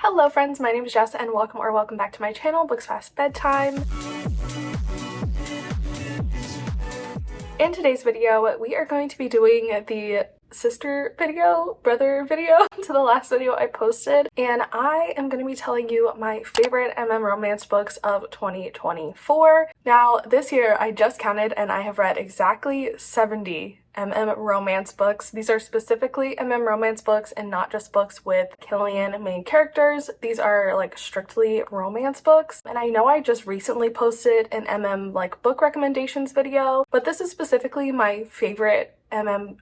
Hello friends, my name is Jess and welcome back to my channel, Books Fast Bedtime. In today's video, we are going to be doing the brother video to the last video I posted, and I am going to be telling you my favorite romance books of 2024. Now, this year I just counted and I have read exactly 70 romance books. These are specifically romance books and not just books with Achillean main characters. These are like strictly romance books. And I know I just recently posted an like book recommendations video, but this is specifically my favorite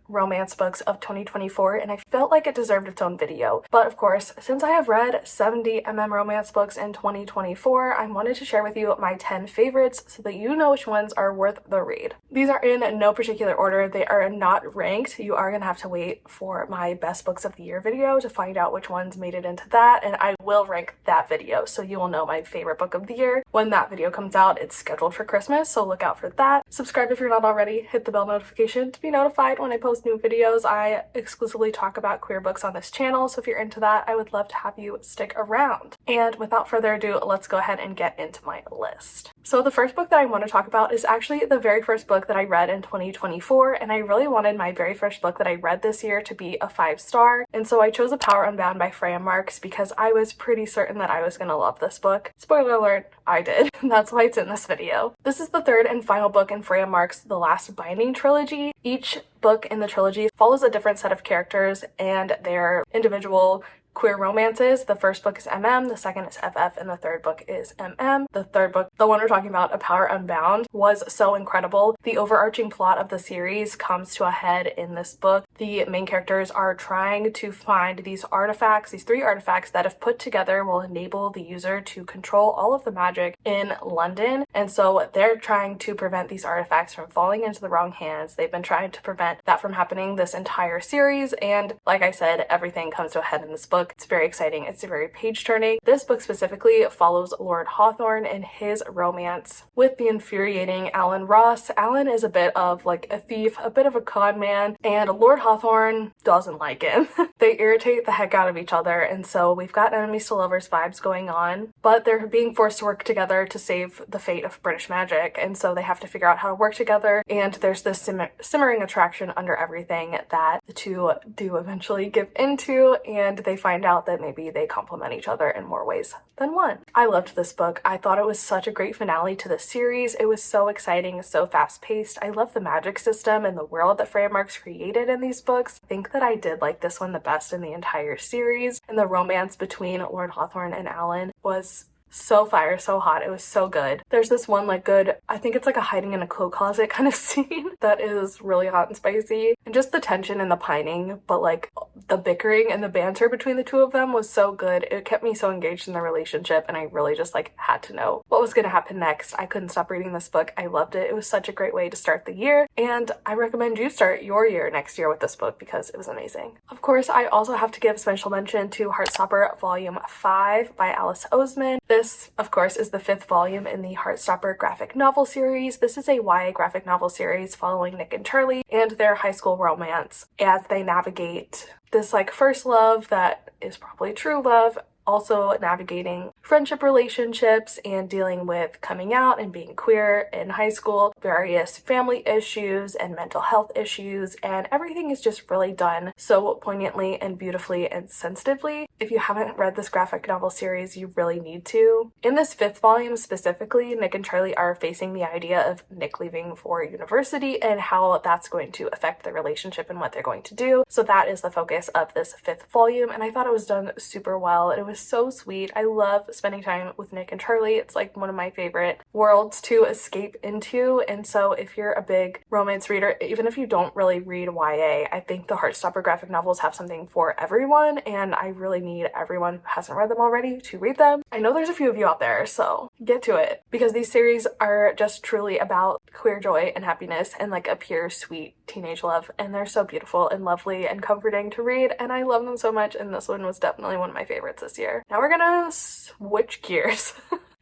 romance books of 2024, and I felt like it deserved its own video. But of course, since I have read 70 romance books in 2024, I wanted to share with you my 10 favorites so that you know which ones are worth the read. These are in no particular order. They are not ranked. You are gonna have to wait for my best books of the year video to find out which ones made it into that, and I will rank that video so you will know my favorite book of the year when that video comes out. It's scheduled for Christmas, so look out for that. Subscribe if you're not already. Hit the bell notification to be notified when I post new videos. I exclusively talk about queer books on this channel, so if you're into that, I would love to have you stick around. And without further ado, let's go ahead and get into my list. So the first book that I want to talk about is actually the very first book that I read in 2024, and I really wanted my very first book that I read this year to be a 5-star, and so I chose A Power Unbound by Freya Marks because I was pretty certain that I was going to love this book. Spoiler alert, I did. That's why it's in this video. This is the third and final book in Freya Marks' The Last Binding trilogy. Each book in the trilogy follows a different set of characters and their individual queer romances. The first book is the second is FF, and the third book is The third book, the one we're talking about, A Power Unbound, was so incredible. The overarching plot of the series comes to a head in this book. The main characters are trying to find these artifacts, these 3 artifacts that if put together will enable the user to control all of the magic in London, and so they're trying to prevent these artifacts from falling into the wrong hands. They've been trying to prevent that from happening this entire series, and like I said, everything comes to a head in this book. It's very exciting. It's very page-turning. This book specifically follows Lord Hawthorne and his romance with the infuriating Alan Ross. Alan is a bit of like a thief, a bit of a con man, and Lord Hawthorne doesn't like him. They irritate the heck out of each other, and so we've got enemies to lovers vibes going on, but they're being forced to work together to save the fate of British magic, and so they have to figure out how to work together, and there's this simmering attraction under everything that the two do eventually give into, and they find out that maybe they complement each other in more ways than one. I loved this book. I thought it was such a great finale to the series. It was so exciting, so fast-paced. I love the magic system and the world that Freya Marks created in these books. I think that I did like this one the best in the entire series, and the romance between Lord Hawthorne and Alan was so fire, so hot. It was so good. There's this one like good, I think it's like a hiding in a coat closet kind of scene that is really hot and spicy, and just the tension and the pining, but like the bickering and the banter between the two of them was so good. It kept me so engaged in the relationship, and I really just like had to know what was going to happen next. I couldn't stop reading this book. I loved it. It was such a great way to start the year, and I recommend you start your year next year with this book because it was amazing. Of course, I also have to give special mention to Heartstopper Volume 5 by Alice Oseman. This, of course, is the 5th volume in the Heartstopper graphic novel series. This is a YA graphic novel series following Nick and Charlie and their high school romance as they navigate this like first love that is probably true love, also navigating friendship relationships and dealing with coming out and being queer in high school, various family issues and mental health issues, and everything is just really done so poignantly and beautifully and sensitively. If you haven't read this graphic novel series, you really need to. In this 5th volume specifically, Nick and Charlie are facing the idea of Nick leaving for university and how that's going to affect their relationship and what they're going to do. So that is the focus of this 5th volume, and I thought it was done super well. It was so sweet. I love spending time with Nick and Charlie. It's like one of my favorite worlds to escape into, and so if you're a big romance reader, even if you don't really read YA, I think the Heartstopper graphic novels have something for everyone, and I really need everyone who hasn't read them already to read them. I know there's a few of you out there, so get to it, because these series are just truly about queer joy and happiness and like a pure, sweet teenage love, and they're so beautiful and lovely and comforting to read, and I love them so much, and this one was definitely one of my favorites this year. Now we're gonna switch gears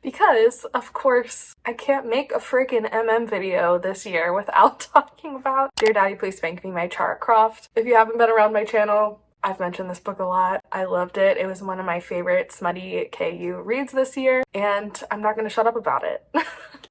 because, of course, I can't make a freaking video this year without talking about Dear Daddy Please Spank Me, my Chara Croft. If you haven't been around my channel, I've mentioned this book a lot. I loved it. It was one of my favorite smutty KU reads this year, and I'm not going to shut up about it.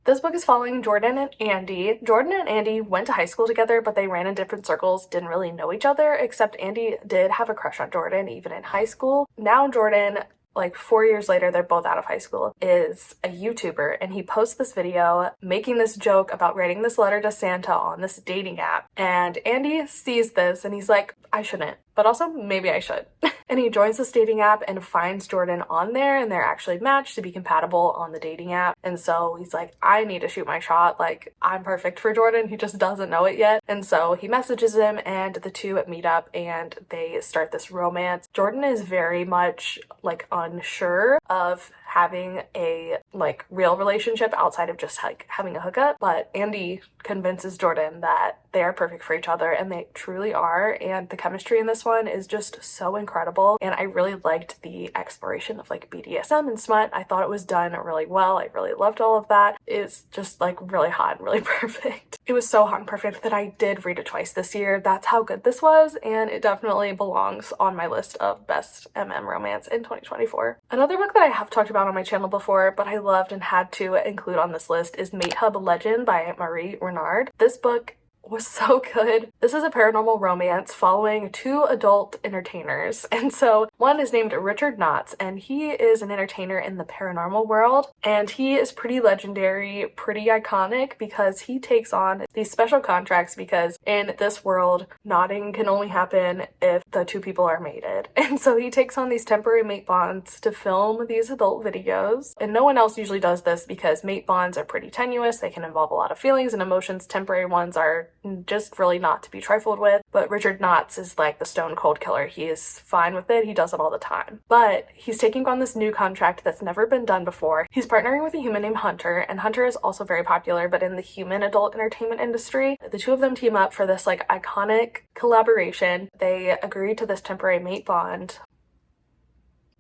This book is following Jordan and Andy. Jordan and Andy went to high school together, but they ran in different circles, didn't really know each other, except Andy did have a crush on Jordan even in high school. Now Jordan, like 4 years later, they're both out of high school, is a YouTuber, and he posts this video making this joke about writing this letter to Santa on this dating app. And Andy sees this and he's like, I shouldn't, but also maybe I should. And he joins this dating app and finds Jordan on there, and they're actually matched to be compatible on the dating app. And so he's like, I need to shoot my shot. Like, I'm perfect for Jordan. He just doesn't know it yet. And so he messages him, and the two meet up and they start this romance. Jordan is very much like unsure of having a like real relationship outside of just like having a hookup, but Andy convinces Jordan that they are perfect for each other, and they truly are, and the chemistry in this one is just so incredible. And I really liked the exploration of like BDSM and smut. I thought it was done really well. I really loved all of that. It's just like really hot and really perfect. It was so hot and perfect that I did read it twice this year. That's how good this was, and it definitely belongs on my list of best romance in 2024. Another book that I have talked about on my channel before, but I loved and had to include on this list, is Matehub Legend by Marie Renard. This book was so good. This is a paranormal romance following two adult entertainers. And so one is named Richard Knotts, and he is an entertainer in the paranormal world. And he is pretty legendary, pretty iconic, because he takes on these special contracts because in this world, knotting can only happen if the two people are mated. And so he takes on these temporary mate bonds to film these adult videos. And no one else usually does this because mate bonds are pretty tenuous. They can involve a lot of feelings and emotions. Temporary ones are just really not to be trifled with. But Richard Knotts is like the stone cold killer. He is fine with it. He does it all the time. But he's taking on this new contract that's never been done before. He's partnering with a human named Hunter, and Hunter is also very popular, but in the human adult entertainment industry. The two of them team up for this like iconic collaboration. They agree to this temporary mate bond.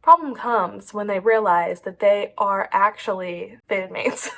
Problem comes when they realize that they are actually fated mates.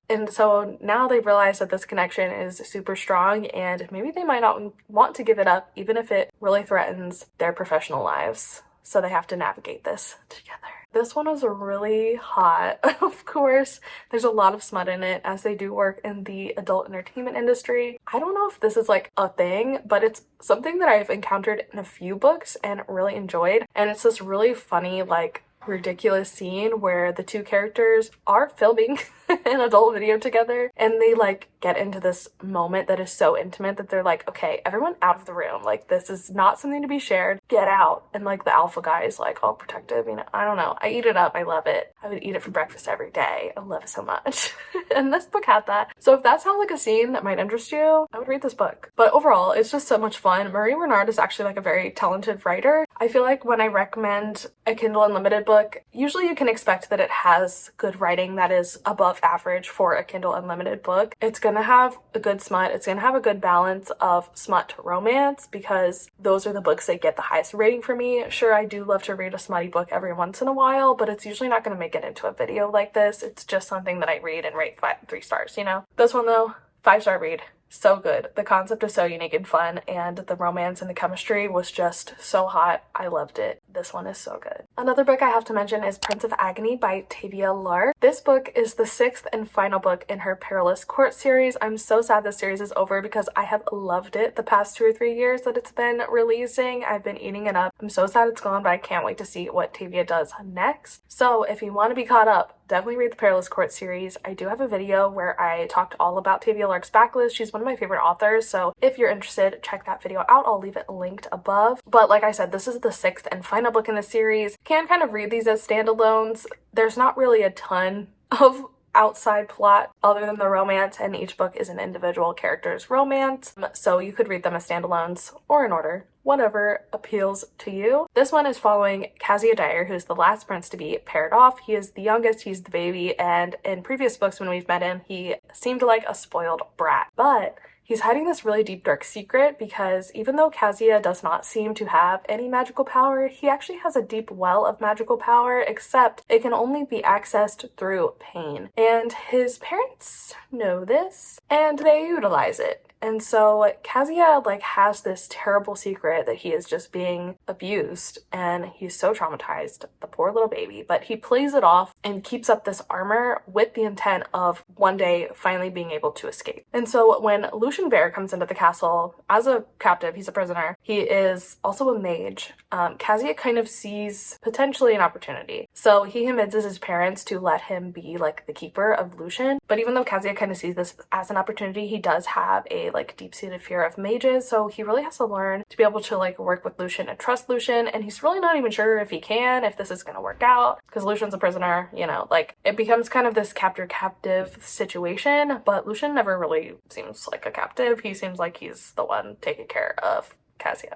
And so now they realize that this connection is super strong, and maybe they might not want to give it up even if it really threatens their professional lives. So they have to navigate this together. This one was really hot. Of course, there's a lot of smut in it, as they do work in the adult entertainment industry. I don't know if this is like a thing, but it's something that I've encountered in a few books and really enjoyed. And it's this really funny, like, ridiculous scene where the two characters are filming an adult video together, and they like get into this moment that is so intimate that they're like, okay, everyone out of the room, like this is not something to be shared, get out. And like the alpha guy is like all protective, you know. I don't know, I eat it up. I love it. I would eat it for breakfast every day. I love it so much. And this book had that. So if that sounds like a scene that might interest you, I would read this book. But overall, it's just so much fun. Marie Renard is actually like a very talented writer. I feel like when I recommend a Kindle Unlimited book, usually you can expect that it has good writing that is above average for a Kindle Unlimited book. It's gonna have a good smut. It's gonna have a good balance of smut to romance, because those are the books that get the highest rating for me. Sure, I do love to read a smutty book every once in a while, but it's usually not gonna make it into a video like this. It's just something that I read and rate 3 stars, you know? This one though, 5-star read. So good. The concept is so unique and fun, and the romance and the chemistry was just so hot. I loved it. This one is so good. Another book I have to mention is Prince of Agony by Tavia Lark. This book is the 6th and final book in her Perilous Court series. I'm so sad this series is over because I have loved it the past 2 or 3 years that it's been releasing. I've been eating it up. I'm so sad it's gone, but I can't wait to see what Tavia does next. So if you want to be caught up, definitely read the Perilous Court series. I do have a video where I talked all about Tavia Lark's backlist. She's one of my favorite authors, so if you're interested, check that video out. I'll leave it linked above. But like I said, this is the 6th and final book in the series. Can kind of read these as standalones. There's not really a ton of outside plot other than the romance, and each book is an individual character's romance, so you could read them as standalones or in order, whatever appeals to you. This one is following Kezia Dyer, who's the last prince to be paired off. He is the youngest, he's the baby, and in previous books when we've met him, he seemed like a spoiled brat, but he's hiding this really deep, dark secret because even though Kezia does not seem to have any magical power, he actually has a deep well of magical power, except it can only be accessed through pain. And his parents know this, and they utilize it. And so Kazuya like has this terrible secret that he is just being abused and he's so traumatized, the poor little baby, but he plays it off and keeps up this armor with the intent of one day finally being able to escape. And so when Lucian Bear comes into the castle as a captive, he's a prisoner, he is also a mage. Kazuya kind of sees potentially an opportunity. So he convinces his parents to let him be like the keeper of Lucian. But even though Kazuya kind of sees this as an opportunity, he does have a like deep-seated fear of mages. So he really has to learn to be able to like work with Lucian and trust Lucian. And he's really not even sure if he can, if this is going to work out, because Lucian's a prisoner, you know, like it becomes kind of this captor-captive situation. But Lucian never really seems like a captive. He seems like he's the one taking care of Kazuya.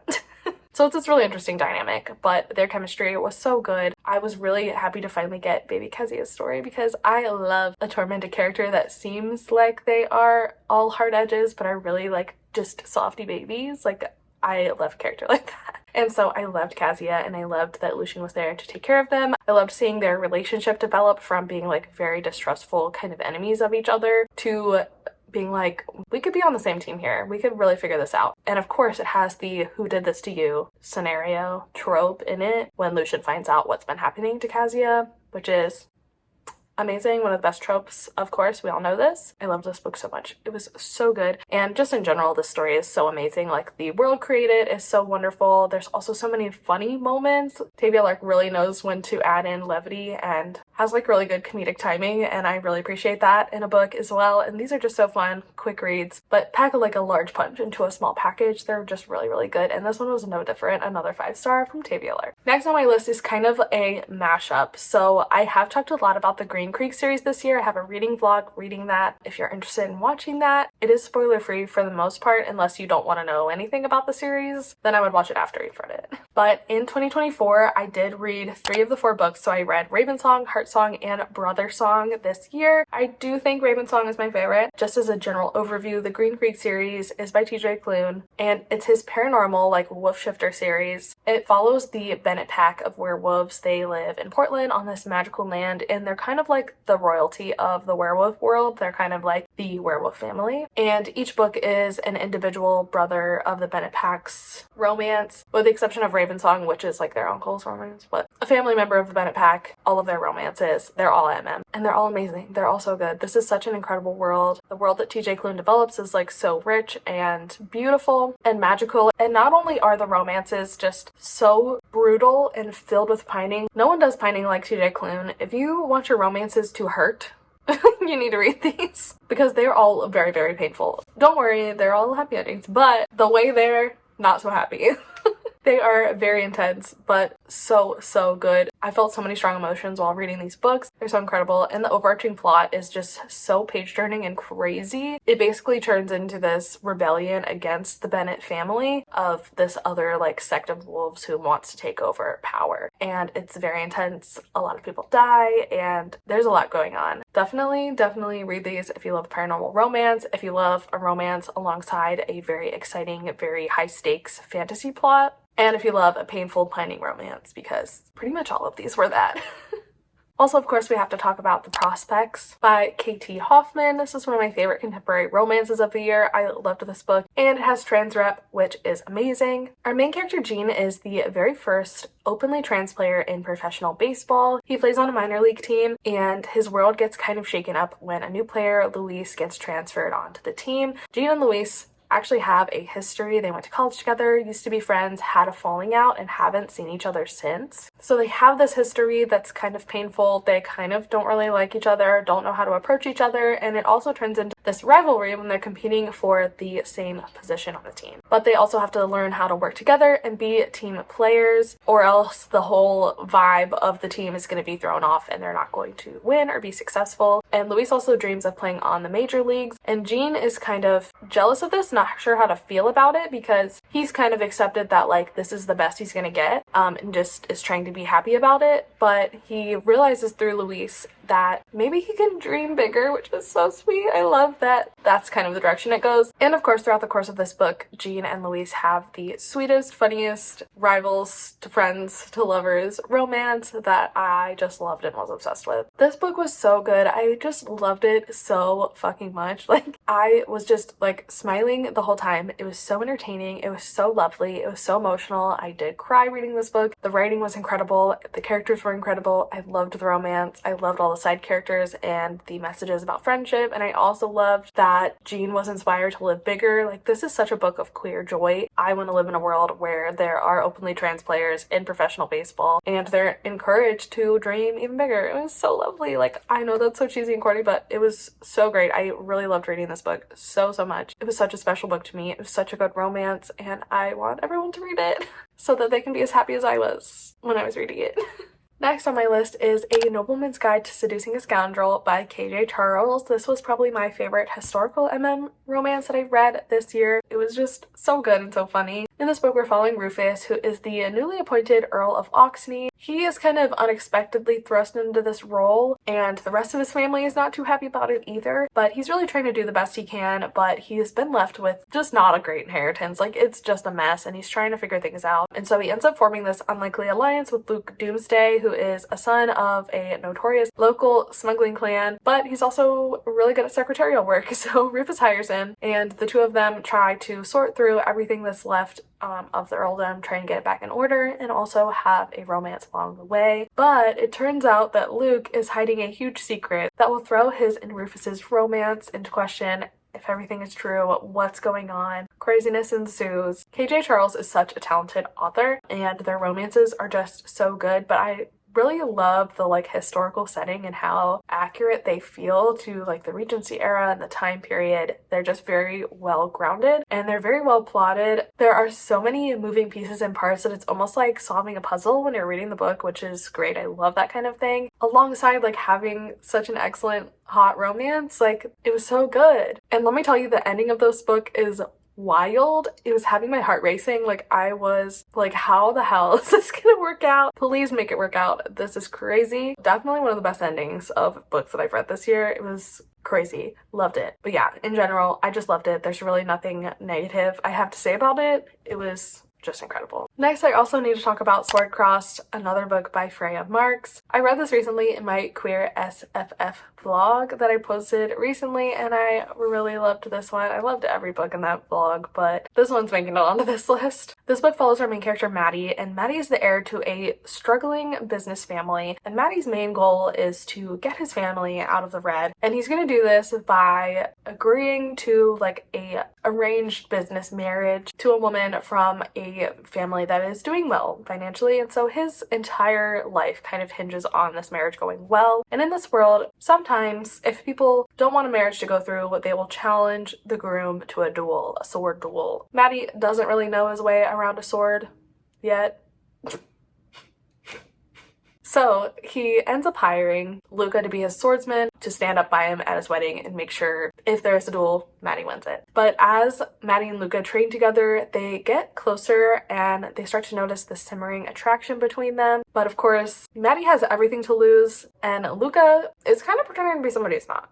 So it's this really interesting dynamic, but their chemistry was so good. I was really happy to finally get baby Kazuya's story because I love a tormented character that seems like they are all hard edges, but are really like just softy babies. Like I love a character like that. And so I loved Kazuya and I loved that Lucian was there to take care of them. I loved seeing their relationship develop from being like very distrustful kind of enemies of each other to being like, we could be on the same team here. We could really figure this out. And of course it has the who did this to you scenario trope in it when Lucian finds out what's been happening to Kazuya, which is amazing. One of the best tropes, of course. We all know this. I loved this book so much. It was so good. And just in general, this story is so amazing. Like the world created is so wonderful. There's also so many funny moments. Tavia like really knows when to add in levity and has like really good comedic timing. And I really appreciate that in a book as well. And these are just so fun, quick reads, but pack like a large punch into a small package. They're just really, really good. And this one was no different. Another 5-star from Tavia Lark. Next on my list is kind of a mashup. So I have talked a lot about the Green Creek series this year. I have a reading vlog reading that. If you're interested in watching that, it is spoiler free for the most part, unless you don't want to know anything about the series, then I would watch it after you've read it. But in 2024, I did read 3 of the 4 books. So I read Raven Song, Heart Song, and Brother Song this year. I do think Raven Song is my favorite. Just as a general overview, the Green Creek series is by TJ Klune, and it's his paranormal like wolf shifter series. It follows the Bennett pack of werewolves. They live in Portland on this magical land, and they're kind of like the royalty of the werewolf world. They're kind of like the werewolf family. And each book is an individual brother of the Bennett pack's romance, with the exception of Raven Song, which is like their uncle's romance, but a family member of the Bennett pack. All of their romances, they're all MM, and they're all amazing. They're all so good. This is such an incredible world. The world that TJ Klune develops is like so rich and beautiful and magical. And not only are the romances just so brutal and filled with pining, no one does pining like TJ Klune. If you want your romances to hurt, you need to read these because they're all very, very painful. Don't worry, they're all happy endings, but the way they're not so happy. They are very intense, but so, so good. I felt so many strong emotions while reading these books. They're so incredible, and the overarching plot is just so page-turning and crazy. It basically turns into this rebellion against the Bennett family of this other like sect of wolves who wants to take over power. And it's very intense. A lot of people die, and there's a lot going on. Definitely read these if you love paranormal romance, if you love a romance alongside a very exciting, very high-stakes fantasy plot. And if you love a painful, pining romance, because pretty much all of these were that. Also, of course, we have to talk about The Prospects by K.T. Hoffman. This is one of my favorite contemporary romances of the year. I loved this book, and it has trans rep, which is amazing. Our main character, Gene, is the very first openly trans player in professional baseball. He plays on a minor league team, and his world gets kind of shaken up when a new player, Luis, gets transferred onto the team. Gene and Luis actually have a history. They went to college together, used to be friends, had a falling out, and haven't seen each other since. So they have this history that's kind of painful. They kind of don't really like each other, don't know how to approach each other, and it also turns into this rivalry when they're competing for the same position on the team. But they also have to learn how to work together and be team players, or else the whole vibe of the team is going to be thrown off and they're not going to win or be successful. And Luis also dreams of playing on the major leagues, and Gene is kind of jealous of this, not sure how to feel about it, because he's kind of accepted that like this is the best he's gonna get, and just is trying to be happy about it. But he realizes through Luis that maybe he can dream bigger, which is so sweet. I love love that that's kind of the direction it goes. And of course, throughout the course of this book, Jean and Louise have the sweetest, funniest rivals to friends to lovers romance that I just loved and was obsessed with. This book was so good. I just loved it so fucking much. Like, I was just like smiling the whole time. It was so entertaining. It was so lovely. It was so emotional. I did cry reading this book. The writing was incredible. The characters were incredible. I loved the romance. I loved all the side characters and the messages about friendship. And I also loved that Jean was inspired to live bigger. Like, this is such a book of queer joy. I want to live in a world where there are openly trans players in professional baseball and they're encouraged to dream even bigger. It was so lovely. Like, I know that's so cheesy and corny, but it was so great. I really loved reading this book so much. It was such a special book to me. It was such a good romance, and I want everyone to read it so that they can be as happy as I was when I was reading it. Next on my list is A Nobleman's Guide to Seducing a Scoundrel by KJ Charles. This was probably my favorite historical romance that I read this year. It was just so good and so funny. In this book, we're following Rufus, who is the newly appointed Earl of Oxney. He is kind of unexpectedly thrust into this role, and the rest of his family is not too happy about it either, but he's really trying to do the best he can, but he has been left with just not a great inheritance. Like, it's just a mess, and he's trying to figure things out. And so he ends up forming this unlikely alliance with Luke Doomsday, who is a son of a notorious local smuggling clan, but he's also really good at secretarial work, so Rufus hires him, and the two of them try to sort through everything that's left of the earldom, trying to get it back in order, and also have a romance along the way. But it turns out that Luke is hiding a huge secret that will throw his and Rufus's romance into question. If everything is true, what's going on? Craziness ensues. KJ Charles is such a talented author, and their romances are just so good, but I really love the like historical setting and how accurate they feel to like the Regency era and the time period. They're just very well grounded and they're very well plotted. There are so many moving pieces and parts that it's almost like solving a puzzle when you're reading the book, which is great. I love that kind of thing. Alongside like having such an excellent hot romance, like it was so good. And let me tell you, the ending of this book is wild. It was having my heart racing. Like, I was like, how the hell is this gonna work out? Please make it work out. This is crazy. Definitely one of the best endings of books that I've read this year. It was crazy. Loved it. But yeah, in general, I just loved it. There's really nothing negative I have to say about it. It was just incredible. Next, I also need to talk about Sword Crossed, another book by Freya Marks. I read this recently in my Queer SFF vlog that I posted recently, and I really loved this one. I loved every book in that vlog, but this one's making it onto this list. This book follows our main character, Maddie, and Maddie is the heir to a struggling business family, and Maddie's main goal is to get his family out of the red, and he's gonna do this by agreeing to like a arranged business marriage to a woman from a family that is doing well financially, and so his entire life kind of hinges on this marriage going well. And in this world, sometimes if people don't want a marriage to go through, they will challenge the groom to a duel, a sword duel. Maddie doesn't really know his way around a sword yet. So he ends up hiring Luca to be his swordsman to stand up by him at his wedding and make sure if there is a duel, Maddie wins it. But as Maddie and Luca train together, they get closer and they start to notice the simmering attraction between them. But of course, Maddie has everything to lose and Luca is kind of pretending to be somebody who's not.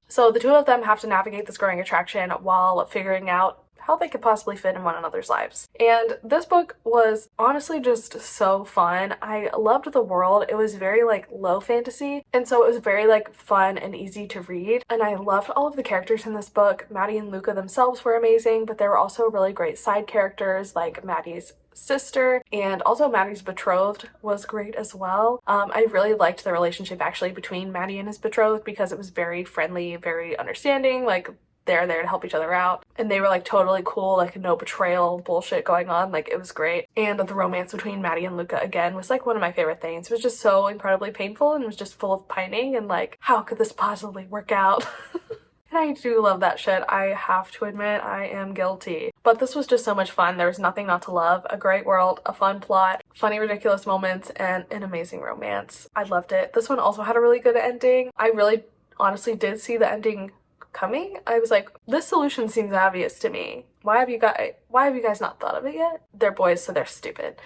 So the two of them have to navigate this growing attraction while figuring out how they could possibly fit in one another's lives. And this book was honestly just so fun. I loved the world. It was very like low fantasy, and so it was very like fun and easy to read. And I loved all of the characters in this book. Maddie and Luca themselves were amazing, but there were also really great side characters like Maddie's sister, and also Maddie's betrothed was great as well. I really liked the relationship actually between Maddie and his betrothed because it was very friendly, very understanding, like they're there to help each other out, and they were like totally cool, like no betrayal bullshit going on. Like, it was great. And the romance between Maddie and Luca again was like one of my favorite things. It was just so incredibly painful and was just full of pining and like, how could this possibly work out? And I do love that shit. I have to admit, I am guilty. But this was just so much fun. There was nothing not to love. A great world, a fun plot, funny ridiculous moments, and an amazing romance. I loved it. This one also had a really good ending. I really honestly did see the ending coming. I was like, this solution seems obvious to me. Why have you guys not thought of it yet? They're boys, so they're stupid.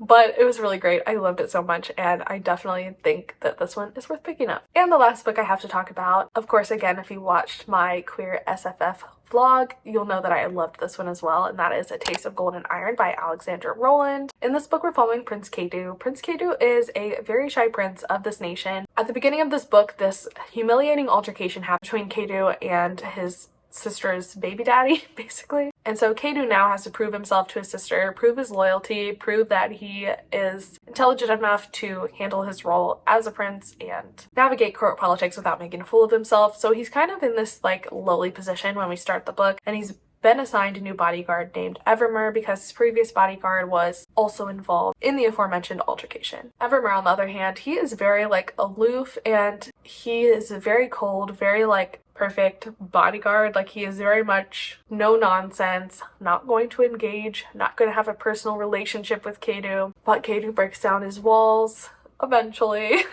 But it was really great. I loved it so much, and I definitely think that this one is worth picking up. And the last book I have to talk about, of course, again, if you watched my Queer SFF vlog, you'll know that I loved this one as well, and that is A Taste of Gold and Iron by Alexandra Rowland. In this book, we're following Prince Kadu. Prince Kadu is a very shy prince of this nation. At the beginning of this book, this humiliating altercation happened between Kadu and his sister's baby daddy, basically. And so Kadu now has to prove himself to his sister, prove his loyalty, prove that he is intelligent enough to handle his role as a prince and navigate court politics without making a fool of himself. So he's kind of in this like lowly position when we start the book, and he's been assigned a new bodyguard named Evermer because his previous bodyguard was also involved in the aforementioned altercation. Evermer, on the other hand, he is very like aloof, and he is very cold, very like perfect bodyguard. Like, he is very much no nonsense, not going to engage, not going to have a personal relationship with Kadu, but Kadu breaks down his walls eventually.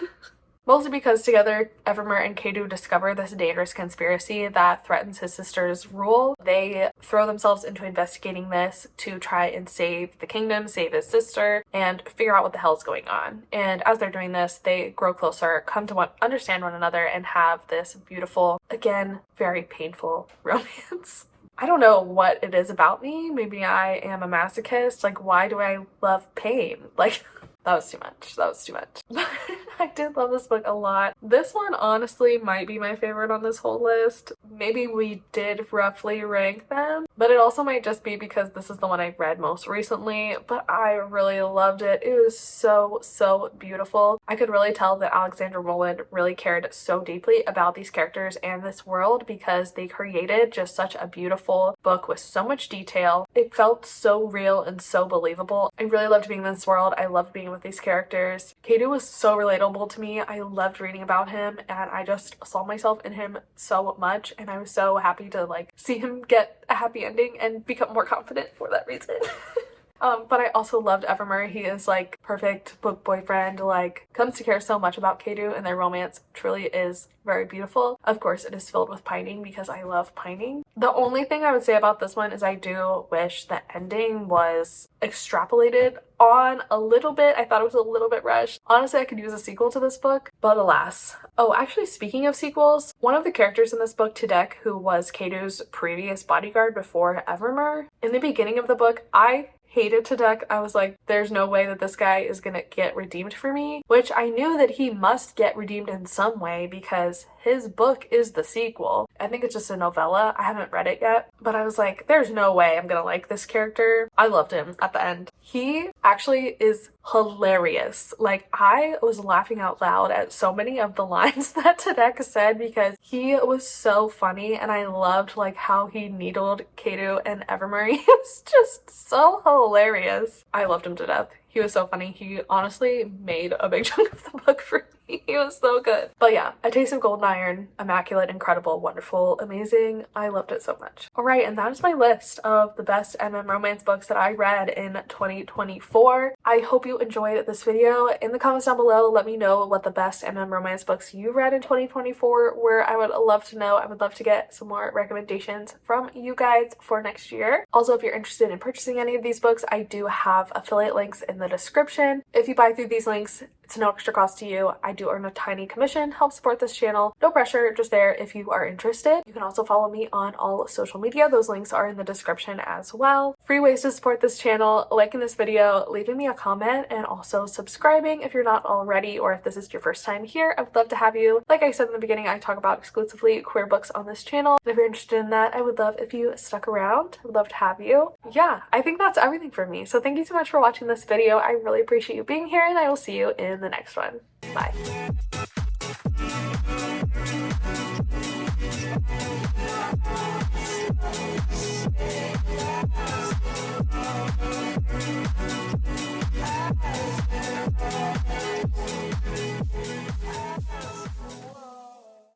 Mostly because together, Evermer and Kadu discover this dangerous conspiracy that threatens his sister's rule. They throw themselves into investigating this to try and save the kingdom, save his sister, and figure out what the hell is going on. And as they're doing this, they grow closer, come to understand one another, and have this beautiful, again, very painful romance. I don't know what it is about me. Maybe I am a masochist. Like, why do I love pain? Like, that was too much. That was too much. I did love this book a lot. This one honestly might be my favorite on this whole list. Maybe we did roughly rank them, but it also might just be because this is the one I read most recently, but I really loved it. It was so, so beautiful. I could really tell that Alexandra Rowland really cared so deeply about these characters and this world because they created just such a beautiful book with so much detail. It felt so real and so believable. I really loved being in this world. I loved being with these characters. Kadu was so relatable to me. I loved reading about him, and I just saw myself in him so much, and I was so happy to like see him get a happy ending and become more confident for that reason. But I also loved Evermer. He is like perfect book boyfriend, like comes to care so much about Kadu, and their romance truly is very beautiful. Of course, it is filled with pining because I love pining. The only thing I would say about this one is I do wish the ending was extrapolated on a little bit. I thought it was a little bit rushed. Honestly, I could use a sequel to this book, but alas. Oh, actually, speaking of sequels, one of the characters in this book, Tedek, who was Kadu's previous bodyguard before Evermer, in the beginning of the book, I hated Tedek. I was like, there's no way that this guy is gonna get redeemed for me, which I knew that he must get redeemed in some way because his book is the sequel. I think it's just a novella. I haven't read it yet, but I was like, there's no way I'm gonna like this character. I loved him at the end. He actually is hilarious. Like, I was laughing out loud at so many of the lines that Tedek said because he was so funny, and I loved like how he needled Kadu and Evermer. He was just so hilarious. I loved him to death. He was so funny. He honestly made a big chunk of the book for me. He was so good. But yeah, A Taste of Gold and Iron, immaculate, incredible, wonderful, amazing. I loved it so much. Alright, and that is my list of the best romance books that I read in 2024. I hope you enjoyed this video. In the comments down below, let me know what the best romance books you read in 2024 were. I would love to know. I would love to get some more recommendations from you guys for next year. Also, if you're interested in purchasing any of these books, I do have affiliate links in the description. If you buy through these links, it's no extra cost to you. I do earn a tiny commission, help support this channel. No pressure, just there if you are interested. You can also follow me on all social media. Those links are in the description as well. Free ways to support this channel: liking this video, leaving me a comment, and also subscribing if you're not already, or if this is your first time here. I would love to have you. Like I said in the beginning, I talk about exclusively queer books on this channel, and if you're interested in that, I would love if you stuck around. I would love to have you. Yeah, I think that's everything for me. So thank you so much for watching this video. I really appreciate you being here, and I will see you in the next one. Bye.